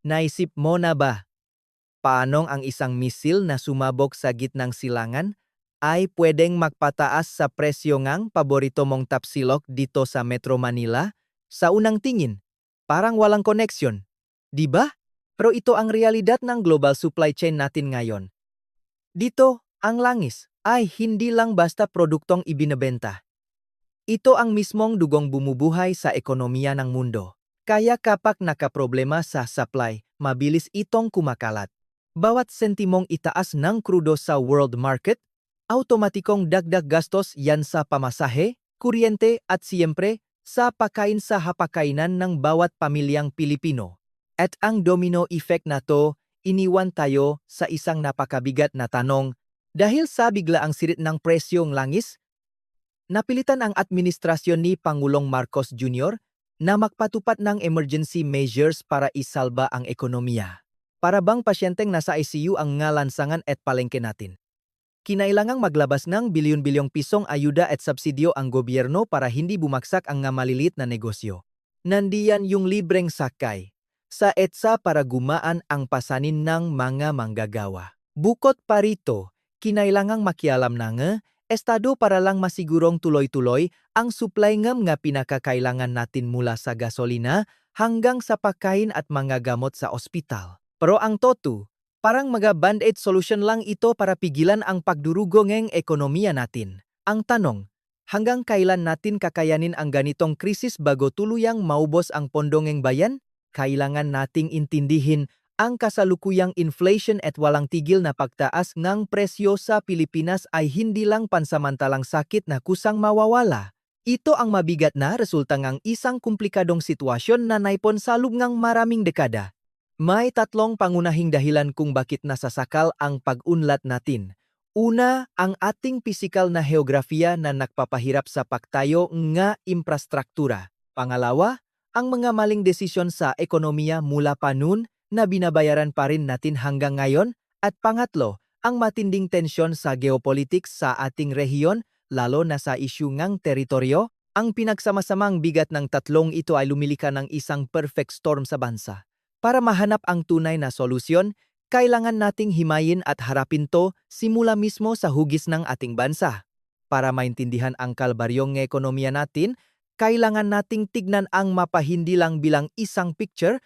Naisip mo na ba, paanong ang isang misil na sumabog sa gitnang silangan ay pwedeng magpataas sa presyo ngang paborito mong tapsilok dito sa Metro Manila? Sa unang tingin, parang walang koneksyon, di ba? Pero ito ang realidad ng global supply chain natin ngayon. Dito, ang langis ay hindi lang basta produktong ibinebenta. Ito ang mismong dugong bumubuhay sa ekonomiya ng mundo. Kaya kapag nakaproblema sa supply, mabilis itong kumakalat. Bawat sentimong itaas ng krudo sa world market, automatikong dagdag gastos yan sa pamasahe, kuryente at siyempre sa pagkain sa hapagkainan ng bawat pamilyang Pilipino. At ang domino effect na to, iniwan tayo sa isang napakabigat na tanong. Dahil sa biglaang sirit ng presyong langis, napilitan ang administrasyon ni Pangulong Marcos Jr. na magpatupad ng emergency measures para isalba ang ekonomiya. Para bang pasyenteng nasa ICU ang ngalansangan at palengke natin. Kinailangang maglabas ng bilyon-bilyong pisong ayuda at subsidyo ang gobyerno para hindi bumagsak ang nga maliliit na negosyo. Nandiyan yung libreng sakay sa EDSA para gumaan ang pasanin ng mga manggagawa. Bukod pa rito, kinailangang makialam na nga estado para lang masigurong tuloy-tuloy ang supply ngam nga pinakakailangan natin mula sa gasolina hanggang sa pagkain at mga gamot sa ospital. Pero ang toto, parang mga band-aid solution lang ito para pigilan ang pagdurugo ng ekonomiya natin. Ang tanong, hanggang kailan natin kakayanin ang ganitong krisis bago tuluyang maubos ang pondo ng bayan? Kailangan nating intindihin ang kasalukuyang inflation at walang tigil na pagtaas ng presyo sa Pilipinas ay hindi lang pansamantalang sakit na kusang mawawala. Ito ang mabigat na resulta ng isang komplikadong sitwasyon na naipon sa loob ng maraming dekada. May tatlong pangunahing dahilan kung bakit nasasakal ang pag-unlad natin. Una, ang ating pisikal na heografiya na nagpapahirap sa pagtayo nga infrastruktura. Pangalawa, ang mga maling desisyon sa ekonomiya mula pa noon na binabayaran pa rin natin hanggang ngayon. At pangatlo, ang matinding tensyon sa geopolitics sa ating rehiyon, lalo na sa isyu ngang teritoryo. Ang pinagsamasamang bigat ng tatlong ito ay lumilika ng isang perfect storm sa bansa. Para mahanap ang tunay na solusyon, kailangan nating himayin at harapin to simula mismo sa hugis ng ating bansa. Para maintindihan ang kalbaryong ng ekonomiya natin, kailangan nating tignan ang mapa hindi lang bilang isang picture,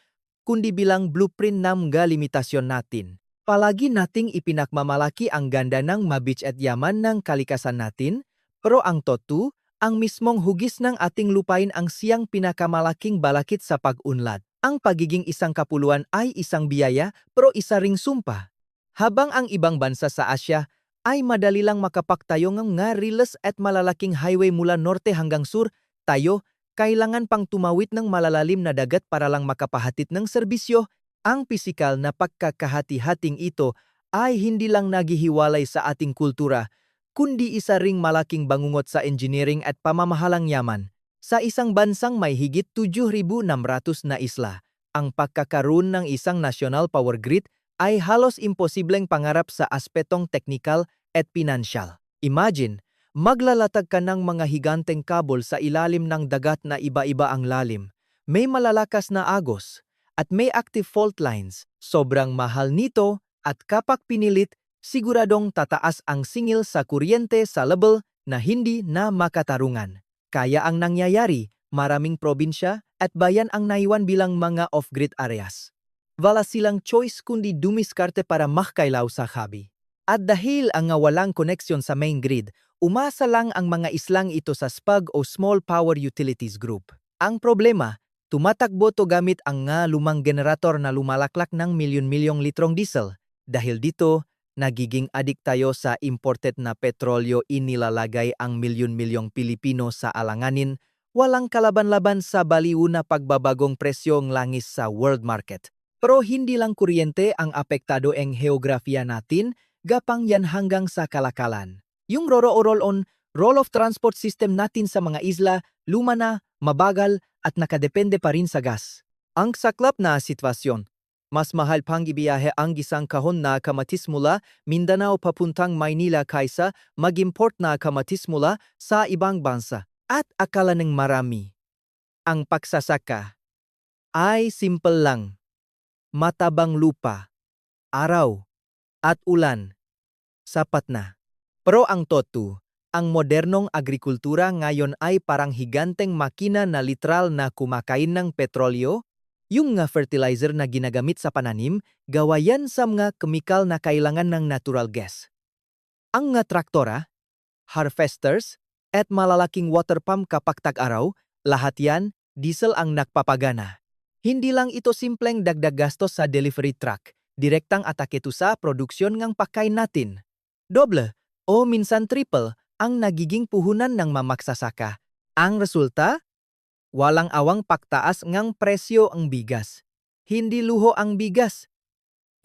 kundi bilang blueprint ng mga limitasyon natin. Palagi nating ipinakmamalaki ang ganda ng mabich at yaman ng kalikasan natin, pero ang toto, ang mismong hugis ng ating lupain ang siyang pinakamalaking balakid sa pag-unlad. Ang pagiging isang kapuluan ay isang biyaya, pero isa ring sumpa. Habang ang ibang bansa sa Asya ay madali lang makapagtayo ng nga riles at malalaking highway mula norte hanggang sur, tayo, kailangan pang tumawid ng malalalim na dagat para lang makapahatid ng serbisyo. Ang pisikal na pagkakahati-hating ito ay hindi lang naghihiwalay sa ating kultura, kundi isa ring malaking bangungot sa engineering at pamamahalang yaman. Sa isang bansang may higit 7,600 na isla, ang pagkakaroon ng isang national power grid ay halos imposibleng pangarap sa aspetong teknikal at pinansyal. Imagine, maglalatag ka ng mga higanteng kabel sa ilalim ng dagat na iba-iba ang lalim, may malalakas na agos, at may active fault lines. Sobrang mahal nito at kapag pinilit, siguradong tataas ang singil sa kuryente sa level na hindi na makatarungan. Kaya ang nangyayari, maraming probinsya at bayan ang naiwan bilang mga off-grid areas. Wala silang choice kundi dumiskarte para makailaw sa hobby. At dahil ang walang koneksyon sa main grid, umasa lang ang mga islang ito sa SPUG o Small Power Utilities Group. Ang problema, tumatakbo to gamit ang nga lumang generator na lumalaklak ng milyon-milyong litrong diesel. Dahil dito, nagiging adik tayo sa imported na petrolyo, inilalagay ang milyon-milyong Pilipino sa alanganin, walang kalaban-laban sa baliw na pagbabagong presyong langis sa world market. Pero hindi lang kuryente ang apektado ang heografiya natin, gapang yan hanggang sa kalakalan. Yung roll of transport system natin sa mga isla, luma na, mabagal at nakadepende pa rin sa gas. Ang saklap na sitwasyon, mas mahal pang ibiyahe ang isang kahon na kamatis mula Mindanao papuntang Maynila kaysa mag-import na kamatis mula sa ibang bansa. At akala ng marami, ang pagsasaka ay simple lang. matabang lupa, araw, at ulan. Sapat na. Pero ang totoo, ang modernong agrikultura ngayon ay parang higanteng makina na literal na kumakain ng petrolyo, yung nga fertilizer na ginagamit sa pananim, gawayan sa mga kemikal na kailangan ng natural gas. Ang nga traktora, harvesters, at malalaking water pump kapag tag-araw, lahat yan, diesel ang nakpapagana. Hindi lang ito simpleng dagdag gastos sa delivery truck, direktang atake ito sa produksyon ng pagkain natin. Doble, o minsan triple, ang nagiging puhunan ng mamagsasaka. Ang resulta? Walang awang pagtaas ngang presyo ang bigas. Hindi luho ang bigas.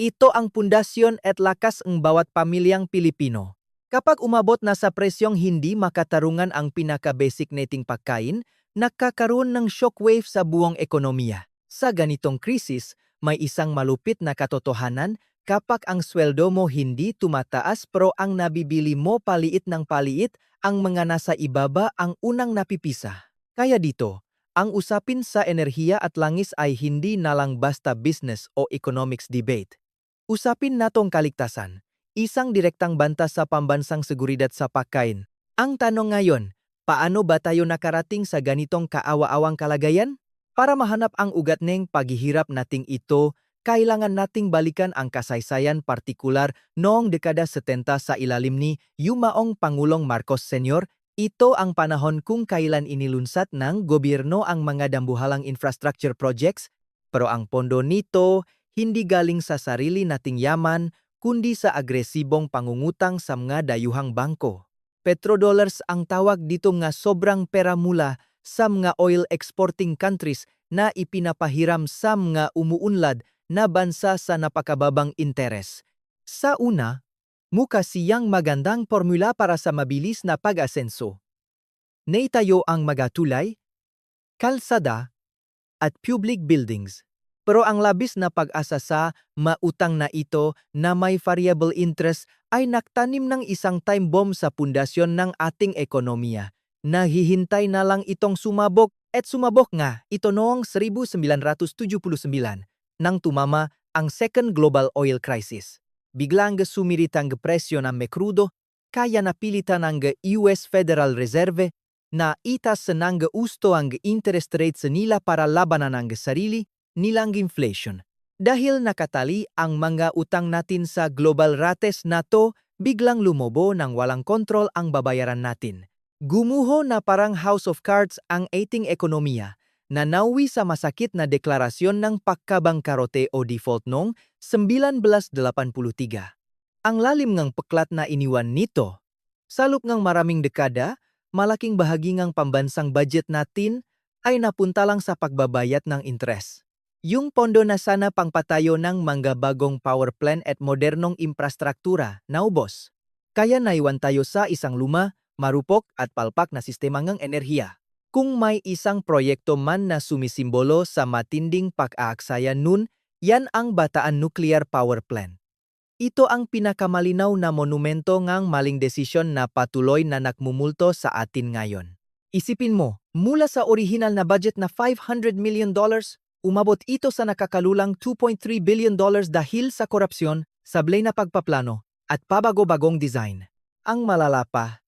Ito ang pundasyon at lakas ng bawat pamilyang Pilipino. Kapag umabot na sa presyong hindi makatarungan ang pinaka-basic nating pagkain, nakakaroon ng shockwave sa buong ekonomiya. Sa ganitong krisis, may isang malupit na katotohanan, kapag ang sweldo mo hindi tumataas pero ang nabibili mo paliit ng paliit, ang mga nasa ibaba ang unang napipisa. Kaya dito, ang usapin sa enerhiya at langis ay hindi na lang basta business o economics debate. Usapin natong kaligtasan, isang direktang banta sa pambansang seguridad sa pagkain. Ang tanong ngayon, paano ba tayo nakarating sa ganitong kaawa-awang kalagayan? Para mahanap ang ugat ng paghihirap nating ito, kailangan nating balikan ang kasaysayan partikular noong dekada 70 sa ilalim ni Yumaong Pangulong Marcos Sr. Ito ang panahon kung kailan inilunsad ng gobyerno ang mga dambuhalang infrastructure projects, pero ang pondo nito hindi galing sa sarili nating yaman, kundi sa agresibong pangungutang sa mga dayuhang bangko. Petrodollars ang tawag dito nga sobrang pera mula sa mga oil exporting countries na ipinapahiram sa mga umuunlad na bansa sa napakababang interes. Sa una, mukha siyang magandang formula para sa mabilis na pag-asenso. Naitayo ang mga tulay, kalsada, at public buildings. Pero ang labis na pag-asa sa mautang na ito na may variable interest ay naktanim ng isang time bomb sa pundasyon ng ating ekonomiya. Nahihintay na lang itong sumabog at sumabog nga ito noong 1979 nang tumama ang Second Global Oil Crisis. Biglang sumirit ang presyo ng mekrudo, kaya napilitan ng US Federal Reserve na itas ng gusto ang interest rates nila para labanan ang sarili nilang inflation. Dahil nakatali ang mga utang natin sa global rates na to, biglang lumobo ng walang kontrol ang babayaran natin. Gumuho na parang house of cards ang ating ekonomiya, na nawi sa masakit na deklarasyon ng pagkabangkarote o default noong 1983. Ang lalim ng peklat na iniwan nito, salop ng maraming dekada, malaking bahagi ng pambansang budget natin ay napunta lang sa pagbabayad ng interes. Yung pondo na sana pangpatayo ng mga bagong power plant at modernong infrastruktura, naubos. Kaya naiwan tayo sa isang luma, marupok at palpak na sistema ng enerhiya. Kung may isang proyekto man na sumisimbolo sa matinding pag-aaksaya nun, yan ang Bataan Nuclear Power Plant. Ito ang pinakamalinaw na monumento ngang maling desisyon na patuloy na nakmumulto sa atin ngayon. Isipin mo, mula sa orihinal na budget na $500 million, umabot ito sa nakakalulang $2.3 billion dahil sa korupsyon, sablay na pagpaplano, at pabago-bagong design. Ang malala pa,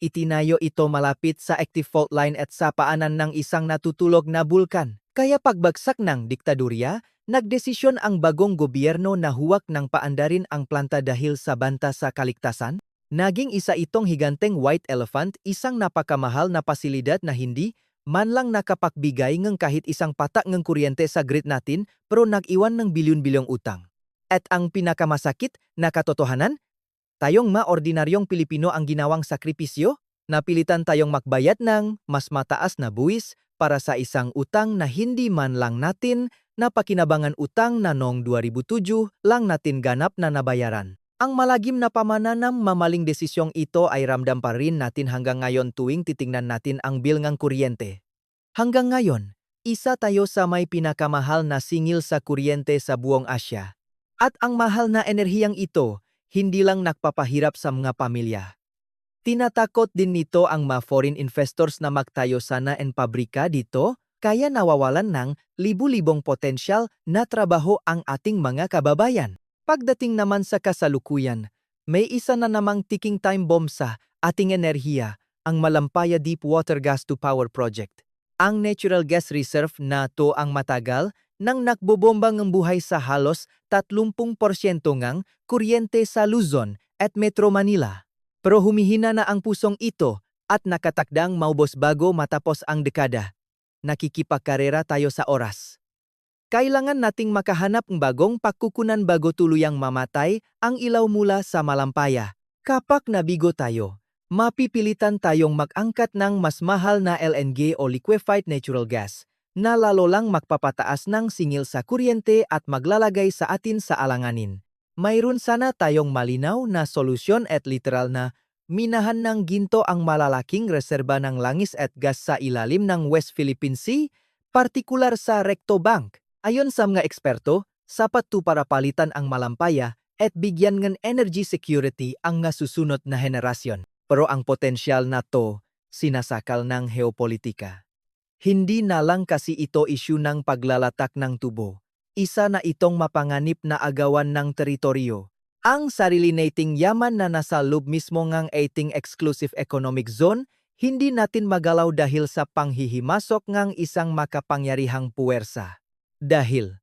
itinayo ito malapit sa active fault line at sa paanan ng isang natutulog na bulkan. Kaya pagbagsak ng diktadurya, nagdesisyon ang bagong gobyerno na huwag ng paandarin ang planta dahil sa banta sa kaligtasan. Naging isa itong higanteng white elephant, isang napakamahal na pasilidad na hindi man lang nakapagbigay ng kahit isang patak ng kuryente sa grid natin pero nag-iwan ng bilyon-bilyong utang. At ang pinakamasakit na katotohanan, tayong ordinaryong Pilipino ang ginawang sakripisyo, napilitan tayong magbayad ng mas mataas na buwis para sa isang utang na hindi man lang natin napakinabangan utang na noong 2007 lang natin ganap na nabayaran. Ang malagim na pamananam mamaling desisyong ito ay ramdam pa rin natin hanggang ngayon tuwing titingnan natin ang bill ng kuryente. Hanggang ngayon, isa tayo sa may pinakamahal na singil sa kuryente sa buong Asya. At ang mahal na enerhiyang ito, hindi lang nagpapahirap sa mga pamilya. Tinatakot din nito ang mga foreign investors na magtayo sana en pabrika dito, kaya nawawalan ng libu-libong potensyal na trabaho ang ating mga kababayan. Pagdating naman sa kasalukuyan, may isa na namang ticking time bomb sa ating enerhiya, ang Malampaya Deepwater Gas to Power Project. Ang natural gas reserve na to ang matagal nang nakbobomba ng buhay sa halos 30% ngang kuryente sa Luzon at Metro Manila. Pero humihina na ang pusong ito at nakatakdang maubos bago matapos ang dekada. Nakikipagkarera tayo sa oras. Kailangan nating makahanap ng bagong pagkukunan bago tuluyang mamatay ang ilaw mula sa Malampaya. Kapag nabigo tayo, mapipilitan tayong mag-angkat ng mas mahal na LNG o liquefied natural gas na lalo lang magpapataas ng singil sa kuryente at maglalagay sa atin sa alanganin. Mayroon sana tayong malinaw na solusyon at literal na minahan ng ginto ang malalaking reserba ng langis at gas sa ilalim ng West Philippine Sea, partikular sa Recto Bank. Ayon sa mga eksperto, sapat to para palitan ang Malampaya at bigyan ng energy security ang nga susunod na henerasyon. Pero ang potensyal na to, sinasakal ng geopolitika. Hindi na lang kasi ito issue ng paglalatak ng tubo. Isa na itong mapanganib na agawan ng teritoryo. Ang sarili nating yaman na nasa loob mismo ng ating exclusive economic zone, hindi natin magalaw dahil sa panghihimasok ng isang makapangyarihang puwersa. Dahil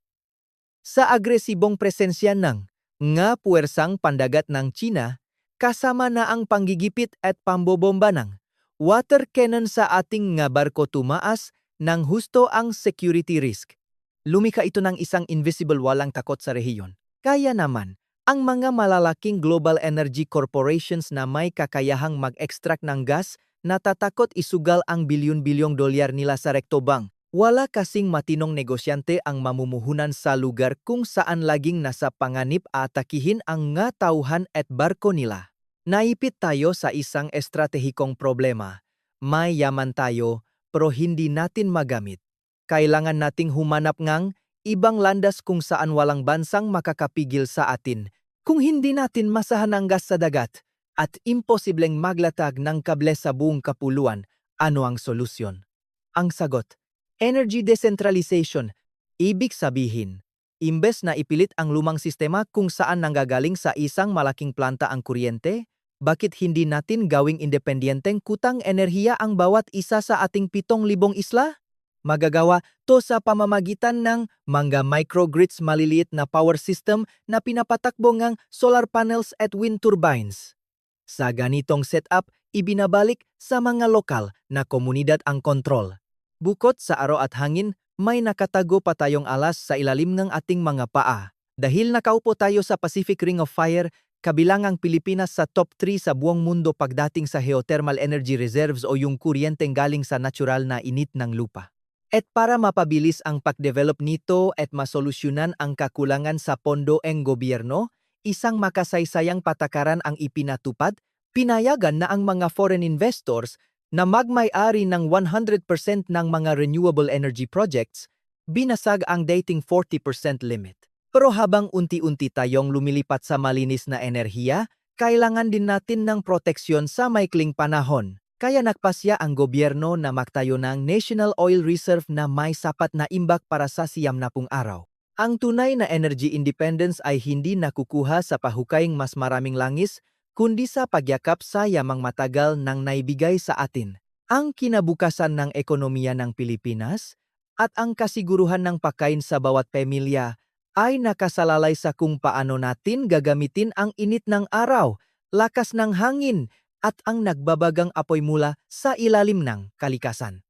sa agresibong presensya ng nga puwersang pandagat ng China, kasama na ang panggigipit at pambobomba ng water cannon sa ating nga barko tumaas ng husto ang security risk. Lumika ito ng isang invisible walang takot sa rehiyon. Kaya naman, ang mga malalaking global energy corporations na may kakayahang mag-extract ng gas natatakot isugal ang bilyon-bilyong dolyar nila sa Recto Bank. Wala kasing matinong negosyante ang mamumuhunan sa lugar kung saan laging nasa panganib atakihin ang nga tauhan at barko nila. Naipit tayo sa isang estratehikong problema. May yaman tayo, pero hindi natin magamit. Kailangan nating humanap ng ibang landas kung saan walang bansang makakapigil sa atin kung hindi natin masahan ang gas sa dagat at imposibleng maglatag ng kable sa buong kapuluan. Ano ang solusyon? Ang sagot, energy decentralization. Ibig sabihin, imbes na ipilit ang lumang sistema kung saan nanggagaling sa isang malaking planta ang kuryente, bakit hindi natin gawing independenteng kutang enerhiya ang bawat isa sa ating 7,000 isla? Magagawa to sa pamamagitan ng mga microgrids, maliliit na power system na pinapatakbo ng solar panels at wind turbines. Sa ganitong setup, ibinabalik sa mga lokal na komunidad ang kontrol. Bukod sa araw at hangin, may nakatago pa tayong alas sa ilalim ng ating mga paa. Dahil nakaupo tayo sa Pacific Ring of Fire, kabilang ang Pilipinas sa top 3 sa buong mundo pagdating sa geothermal energy reserves o yung kuryenteng galing sa natural na init ng lupa. At para mapabilis ang pag-develop nito at masolusyonan ang kakulangan sa pondo ng gobyerno, isang makasaysayang patakaran ang ipinatupad, pinayagan na ang mga foreign investors na magmay-ari ng 100% ng mga renewable energy projects, binasag ang dating 40% limit. Pero habang unti-unti tayong lumilipat sa malinis na enerhiya, kailangan din natin ng proteksyon sa maikling panahon. Kaya nagpasya ang gobyerno na magtayo ng National Oil Reserve na may sapat na imbak para sa 90 araw. Ang tunay na energy independence ay hindi nakukuha sa pahukayng mas maraming langis, kundi sa pagyakap sa yamang matagal nang naibigay sa atin. Ang kinabukasan ng ekonomiya ng Pilipinas at ang kasiguruhan ng pagkain sa bawat pamilya ay nakasalalay sa kung paano natin gagamitin ang init ng araw, lakas ng hangin, at ang nagbabagang apoy mula sa ilalim ng kalikasan.